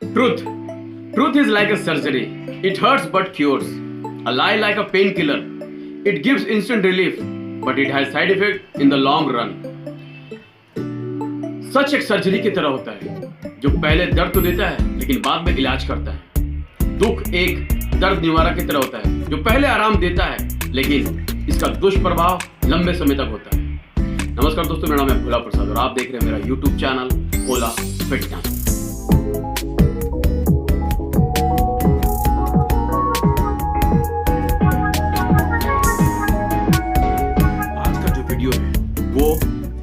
Truth. Truth is like a surgery. It hurts but cures. A lie like a painkiller. It gives instant relief, but it has side effect in the long run. सच एक surgery की तरह होता है जो पहले दर्द तो देता है लेकिन बाद में इलाज करता है। दुख एक दर्द निवारक की तरह होता है जो पहले आराम देता है लेकिन इसका दुष्प्रभाव लंबे समय तक होता है। नमस्कार दोस्तों, मेरा नाम है भोला प्रसाद और आप देख रहे हैं मेरा YouTube चैनल भोला फिटनेस। आज का जो वीडियो है वो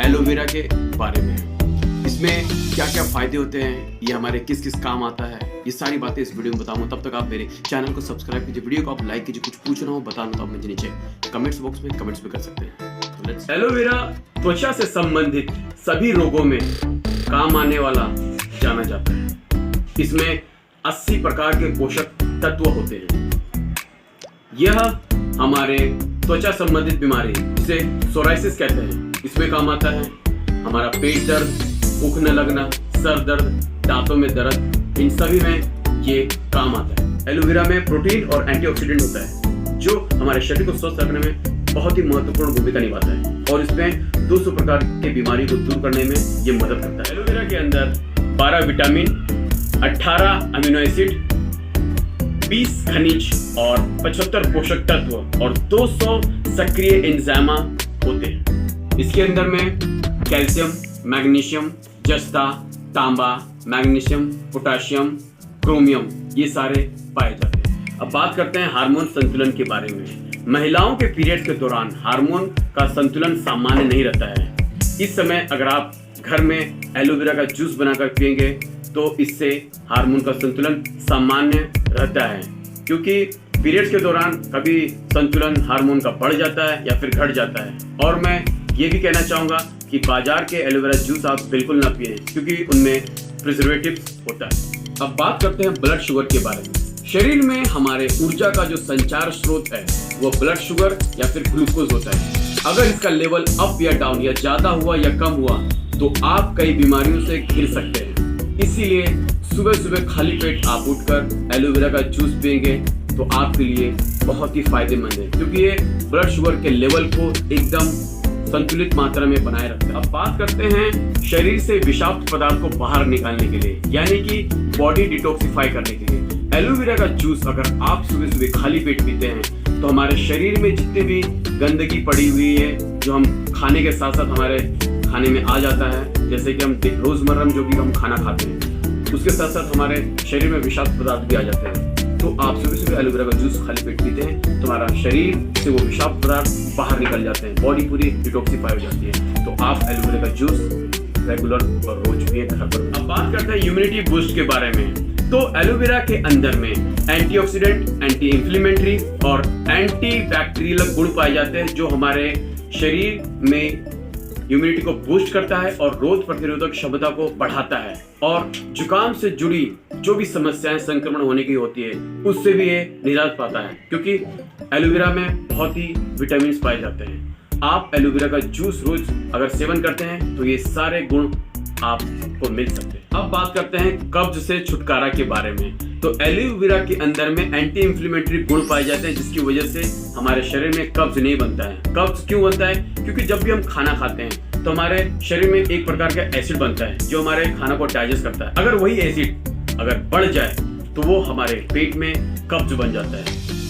एलोवेरा के बारे में है। इसमें क्या क्या फायदे होते हैं, ये हमारे किस किस काम आता है, ये सारी बातें इस वीडियो में बताऊंगा। तब तक आप मेरे चैनल को सब्सक्राइब कीजिए, वीडियो को आप लाइक कीजिए। कुछ पूछना हो बताना तो आप मुझे नीचे कमेंट्स बॉक्स में कमेंट्स भी कर सकते हैं। एलोवेरा त्वचा से संबंधित सभी रोगों में काम आने वाला जाना जाता है। इसमें 80 प्रकार के पोषक तत्व होते हैं। यह हमारे त्वचा संबंधित बीमारी जिसे सोराइसिस कहते हैं इसमें काम आता है। हमारा पेट दर्द, भूख न लगना, सर दर्द, दांतों में दर्द, इन सभी में ये काम आता है। एलोवेरा में प्रोटीन और एंटीऑक्सीडेंट होता है जो हमारे शरीर को स्वस्थ रखने में बहुत ही महत्वपूर्ण भूमिका निभाता है और इसमें 200 प्रकार के बीमारी को दूर करने में ये मदद करता है। एलोवेरा के अंदर 12 विटामिन, 18 अमीनो एसिड, 20 खनिज और 75 पोषक तत्व और 200 सक्रिय एंजाइम होते हैं। इसके अंदर में कैल्शियम, मैग्नीशियम, जस्ता, तांबा, मैग्नीशियम, पोटाशियम, क्रोमियम ये सारे पाए जाते हैं। अब बात करते हैं हार्मोन संतुलन के बारे में। महिलाओं के पीरियड्स के दौरान हार्मोन का संतुलन सामान्य नहीं रहता है। इस समय अगर आप घर में एलोवेरा का जूस बनाकर पिएंगे तो इससे हार्मोन का संतुलन सामान्य रहता है, क्योंकि पीरियड्स के दौरान कभी संतुलन हार्मोन का बढ़ जाता है या फिर घट जाता है। और मैं ये भी कहना चाहूँगा कि बाजार के एलोवेरा जूस आप बिल्कुल ना पिएं क्योंकि उनमें प्रिजर्वेटिव्स होता है। अब बात करते हैं ब्लड शुगर के बारे में। शरीर में हमारे ऊर्जा का जो संचार स्रोत है वो ब्लड शुगर या फिर ग्लूकोज होता है। अगर इसका लेवल अप या डाउन या ज्यादा हुआ या कम हुआ तो आप कई बीमारियों से घिर सकते हैं। इसीलिए सुबह सुबह खाली पेट आप उठकर एलोवेरा का जूस पिएंगे तो आपके लिए बहुत ही फायदेमंद है, क्योंकि ये ब्लड शुगर के लेवल को एकदम संतुलित मात्रा में बनाए रखता है। अब बात करते हैं शरीर से विषाक्त पदार्थ को बाहर निकालने के लिए, यानी कि बॉडी डिटॉक्सिफाई करने के लिए। एलोवेरा का जूस अगर आप सुबह सुबह खाली पेट पीते हैं तो हमारे शरीर में जितनी भी गंदगी पड़ी हुई है जो हम खाने के साथ साथ हमारे खाने में आ जाता है, जैसे कि हम रोजमर्रा में जो भी हम खाना खाते हैं उसके साथ साथ हमारे शरीर में विषाक्त पदार्थ भी आ जाते हैं। तो आप सुबह सुबह एलोवेरा का जूस खाली पेट पीते हैं तो हमारा शरीर से वो विषाक्त पदार्थ बाहर निकल जाते हैं, बॉडी पूरी डिटॉक्सिफाई हो जाती है। तो आप एलोवेरा का जूस रेगुलर और रोज पिए घर पर। अब बात करते हैं इम्यूनिटी बूस्ट के बारे में। तो एलोवेरा के अंदर में एंटीऑक्सीडेंट, एंटी इंफ्लेमेटरी और एंटी बैक्टीरियल गुण पाए जाते हैं जो हमारे शरीर में इम्यूनिटी को बूस्ट करता है और रोग प्रतिरोधक क्षमता को बढ़ाता है और जुकाम से जुड़ी जो भी समस्याएं संक्रमण होने की होती है उससे भी ये निजात पाता है, क्योंकि एलोवेरा में बहुत ही विटामिन पाए जाते हैं। आप एलोवेरा का जूस रोज अगर सेवन करते हैं तो ये सारे गुण आपको मिल सकते हैं। अब बात करते हैं कब्ज से छुटकारा के बारे में। तो एलोवेरा के अंदर में एंटी इंफ्लेमेटरी गुण पाए जाते हैं जिसकी वजह से हमारे शरीर में कब्ज नहीं बनता है। कब्ज क्यों बनता है? क्योंकि जब भी हम खाना खाते हैं तो हमारे शरीर में एक प्रकार का एसिड बनता है जो हमारे खाना को डाइजेस्ट करता है। अगर वही एसिड अगर बढ़ जाए तो वो हमारे पेट में कब्ज बन जाता है।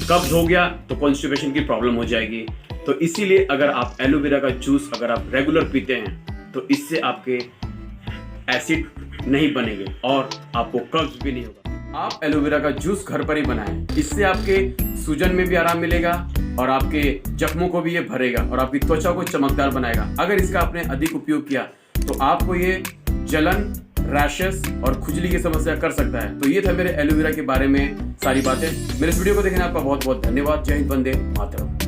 कब्ज हो गया तो कॉन्स्टिपेशन की प्रॉब्लम हो जाएगी। तो इसीलिए अगर आप एलोवेरा का जूस अगर आप रेगुलर पीते हैं तो इससे आपके एसिड नहीं बनेंगे और आपको कब्ज भी नहीं होगा। आप एलोवेरा का जूस घर पर ही बनाएं, इससे आपके सूजन में भी आराम मिलेगा और आपके जख्मों को भी ये भरेगा और आपकी त्वचा को चमकदार बनाएगा। अगर इसका आपने अधिक उपयोग किया तो आपको ये जलन, रैशेस और खुजली की समस्या कर सकता है। तो ये था मेरे एलोवेरा के बारे में सारी बातें। मेरे इस वीडियो को देखने आपका बहुत बहुत धन्यवाद। जय हिंद, वंदे मातरम।